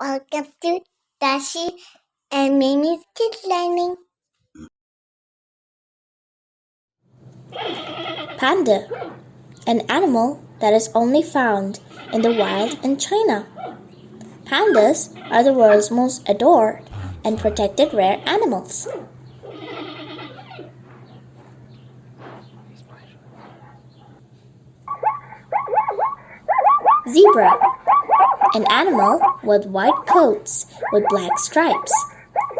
Welcome to Tashi and Mimi's Kids Learning. Panda, an animal that is only found in the wild in China. Pandas are the world's most adored and protected rare animals. Zebra, an animal with white coats with black stripes.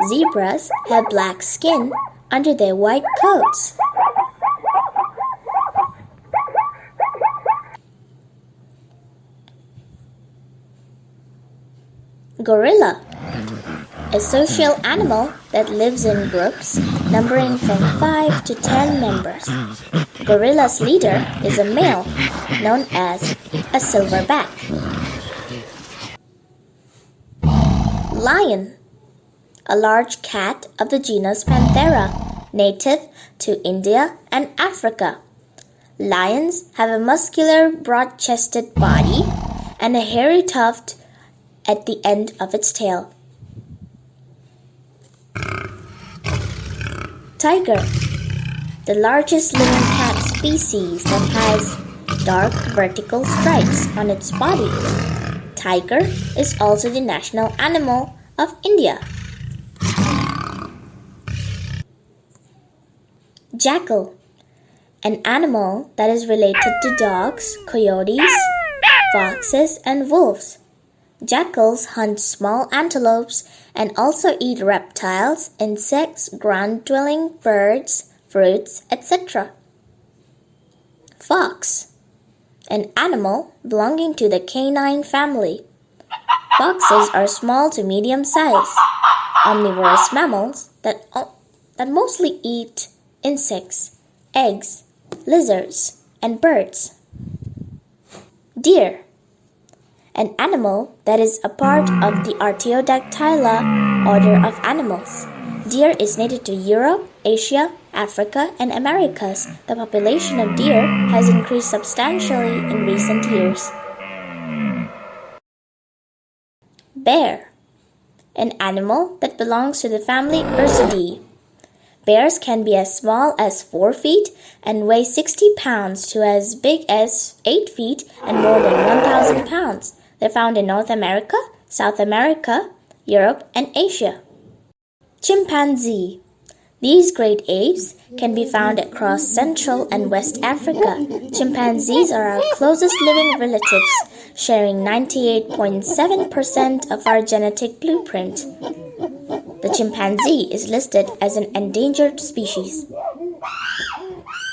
Zebras have black skin under their white coats. Gorilla, a social animal that lives in groups numbering from 5 to 10 members. Gorilla's leader is a male known as a silverback. Lion, a large cat of the genus Panthera, native to India and Africa. Lions have a muscular, broad-chested body and a hairy tuft at the end of its tail. Tiger, the largest living cat species that has dark vertical stripes on its body. Tiger is also the national animal of India. Jackal, an animal that is related to dogs, coyotes, foxes, and wolves. Jackals hunt small antelopes and also eat reptiles, insects, ground-dwelling birds, fruits, etc. Fox, an animal belonging to the canine family. Foxes are small to medium-sized, omnivorous mammals that mostly eat insects, eggs, lizards, and birds. Deer, an animal that is a part of the Artiodactyla order of animals. Deer is native to Europe, Asia, Africa, and Americas. The population of deer has increased substantially in recent years. Bear, an animal that belongs to the family Ursidae. Bears can be as small as 4 feet and weigh 60 pounds to as big as 8 feet and more than 1,000 pounds. They're found in North America, South America, Europe, and Asia. Chimpanzee. These great apes can be found across Central and West Africa. Chimpanzees are our closest living relatives, sharing 98.7% of our genetic blueprint. The chimpanzee is listed as an endangered species.